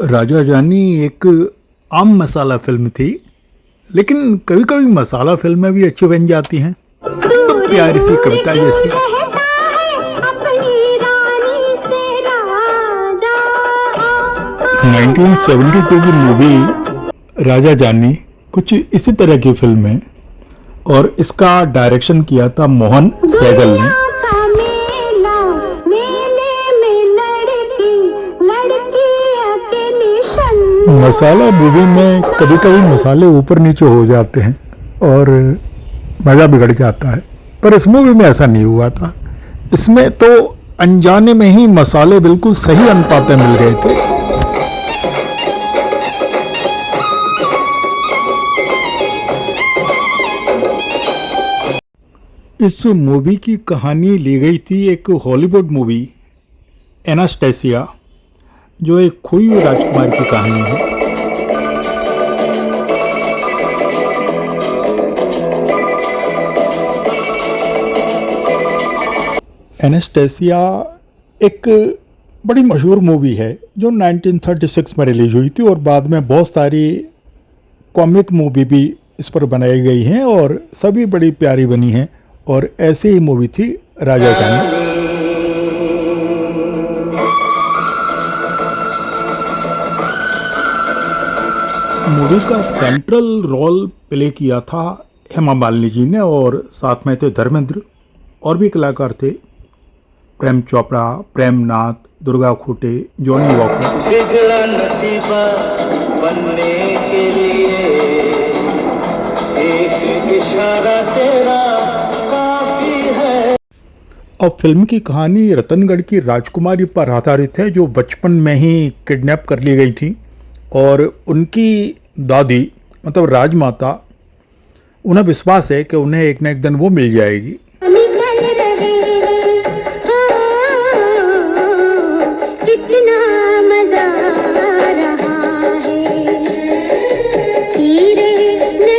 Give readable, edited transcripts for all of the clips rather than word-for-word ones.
राजा जानी एक आम मसाला फिल्म थी, लेकिन कभी कभी मसाला फिल्में भी अच्छी बन जाती हैं, एकदम प्यारी सी कविता जैसी। 1972 की मूवी राजा जानी कुछ इसी तरह की फिल्म है और इसका डायरेक्शन किया था मोहन सहगल ने। मसाला मूवी में कभी कभी मसाले ऊपर नीचे हो जाते हैं और मज़ा बिगड़ जाता है, पर इस मूवी में ऐसा नहीं हुआ था। इसमें तो अनजाने में ही मसाले बिल्कुल सही अनुपात में मिल गए थे। इस मूवी की कहानी ली गई थी एक हॉलीवुड मूवी एनास्टेसिया, जो एक खोई हुई राजकुमार की कहानी है। एनास्टेसिया एक बड़ी मशहूर मूवी है जो 1936 में रिलीज हुई थी और बाद में बहुत सारी कॉमिक मूवी भी इस पर बनाई गई हैं और सभी बड़ी प्यारी बनी हैं, और ऐसी ही मूवी थी राजा जानी। मूवी का सेंट्रल रोल प्ले किया था हेमा मालिनी जी ने, और साथ में थे धर्मेंद्र, और भी कलाकार थे प्रेम चोपड़ा, प्रेम नाथ, दुर्गा खूटे, जॉनी वॉकर। बिगड़ा नसीबा बनने के लिए एक इशारा तेरा काफी है। अब फिल्म की कहानी रतनगढ़ की राजकुमारी पर आधारित है जो बचपन में ही किडनैप कर ली गई थी, और उनकी दादी मतलब राजमाता, उन्हें विश्वास है कि उन्हें एक न एक दिन वो मिल जाएगी।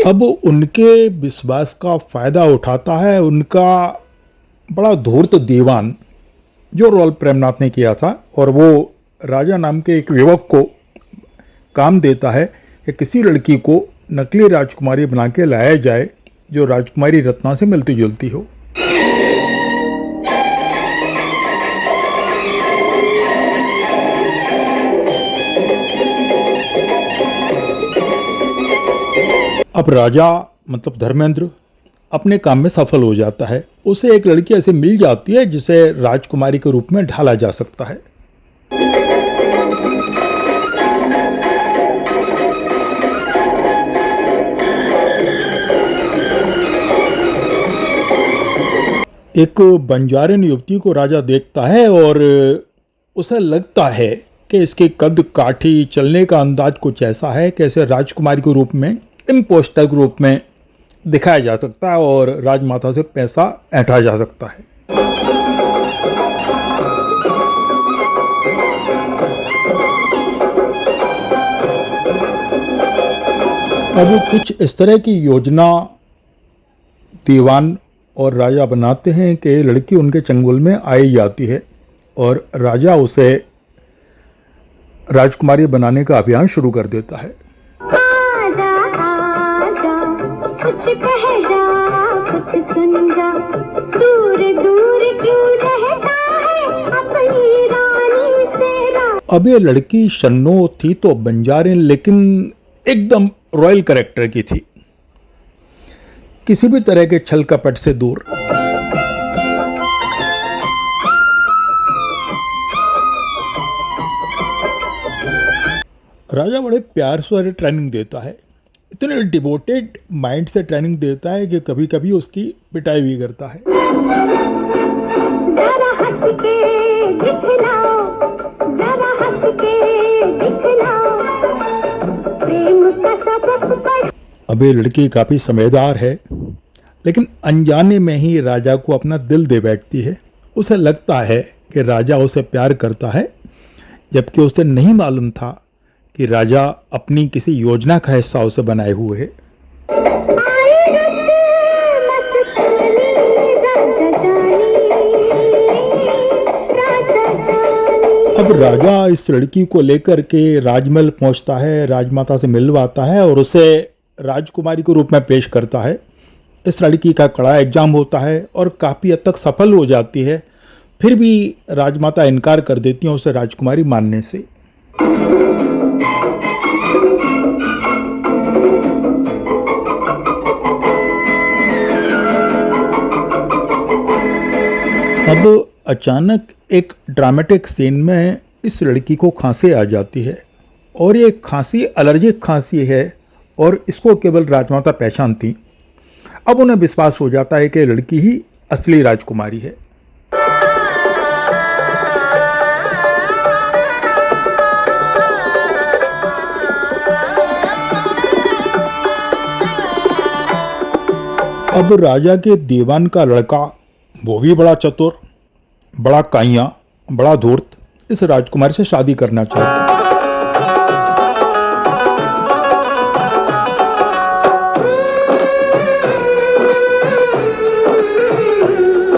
अब उनके विश्वास का फायदा उठाता है उनका बड़ा धूर्त दीवान, जो रोल प्रेमनाथ ने किया था, और वो राजा नाम के एक युवक को काम देता है कि किसी लड़की को नकली राजकुमारी बना के लाया जाए जो राजकुमारी रत्ना से मिलती जुलती हो। अब राजा मतलब धर्मेंद्र अपने काम में सफल हो जाता है। उसे एक लड़की ऐसे मिल जाती है जिसे राजकुमारी के रूप में ढाला जा सकता है। एक बंजारन युवती को राजा देखता है और उसे लगता है कि इसके कद काठी, चलने का अंदाज कुछ ऐसा है कि इसे राजकुमारी के रूप में, इम्पोस्टर के रूप में दिखाया जा सकता है और राजमाता से पैसा ऐंठा जा सकता है। अब कुछ इस तरह की योजना दीवान और राजा बनाते हैं कि लड़की उनके चंगुल में आई जाती है और राजा उसे राजकुमारी बनाने का अभियान शुरू कर देता है। आजा, आजा, कुछ कह जा, कुछ सुन जा, दूर दूर क्यों रहता है अपनी रानी से। अब ये लड़की शन्नो थी तो बंजारिन, लेकिन एकदम रॉयल कैरेक्टर की थी, किसी भी तरह के छल कपट से दूर। राजा बड़े प्यार से ट्रेनिंग देता है, इतने डिवोटेड माइंड से ट्रेनिंग देता है कि कभी कभी उसकी पिटाई भी करता है। जरा हंस के दिखलाओ, जरा हंस के दिखलाओ, प्रेम का सबक पढ़। अब ये लड़की काफ़ी समझदार है, लेकिन अनजाने में ही राजा को अपना दिल दे बैठती है। उसे लगता है कि राजा उसे प्यार करता है, जबकि उसे नहीं मालूम था कि राजा अपनी किसी योजना का हिस्सा उसे बनाए हुए है। अब अब राजा इस लड़की को लेकर के राजमहल पहुंचता है, राजमाता से मिलवाता है और उसे राजकुमारी के रूप में पेश करता है। इस लड़की का कड़ा एग्जाम होता है और काफ़ी हद तक सफल हो जाती है, फिर भी राजमाता इनकार कर देती हैं उसे राजकुमारी मानने से। अब अचानक एक ड्रामेटिक सीन में इस लड़की को खांसी आ जाती है और ये खांसी एलर्जिक खांसी है और इसको केवल राजमाता पहचानती। अब उन्हें विश्वास हो जाता है कि लड़की ही असली राजकुमारी है। अब राजा के दीवान का लड़का, वो भी बड़ा चतुर, बड़ा काइयाँ, बड़ा धूर्त, इस राजकुमारी से शादी करना चाहता है।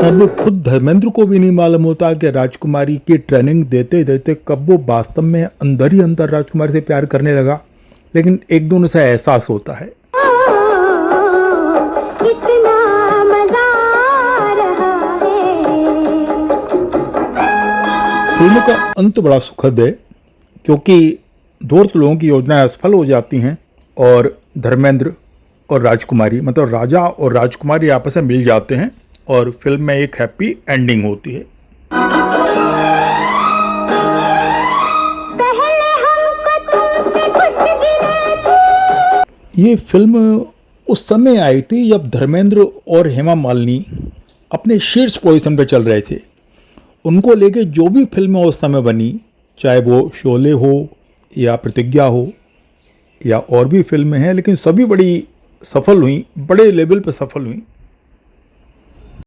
अब खुद धर्मेंद्र को भी नहीं मालूम होता कि राजकुमारी की ट्रेनिंग देते देते कब वो वास्तव में अंदर ही अंदर राजकुमारी से प्यार करने लगा, लेकिन एक दिन उसे एहसास होता है। कितना मजा आ रहा है। फिल्म का अंत बड़ा सुखद है क्योंकि धूर्त लोगों की योजनाएं असफल हो जाती हैं और धर्मेंद्र और राजकुमारी, मतलब राजा और राजकुमारी आपस में मिल जाते हैं और फिल्म में एक हैप्पी एंडिंग होती है। पहले हमको तुमसे कुछ गिरे थे। ये फिल्म उस समय आई थी जब धर्मेंद्र और हेमा मालिनी अपने शीर्ष पोजीशन पे चल रहे थे। उनको लेके जो भी फिल्में उस समय बनी, चाहे वो शोले हो या प्रतिज्ञा हो या और भी फिल्में हैं, लेकिन सभी बड़ी सफल हुई, बड़े लेवल पे सफल हुई।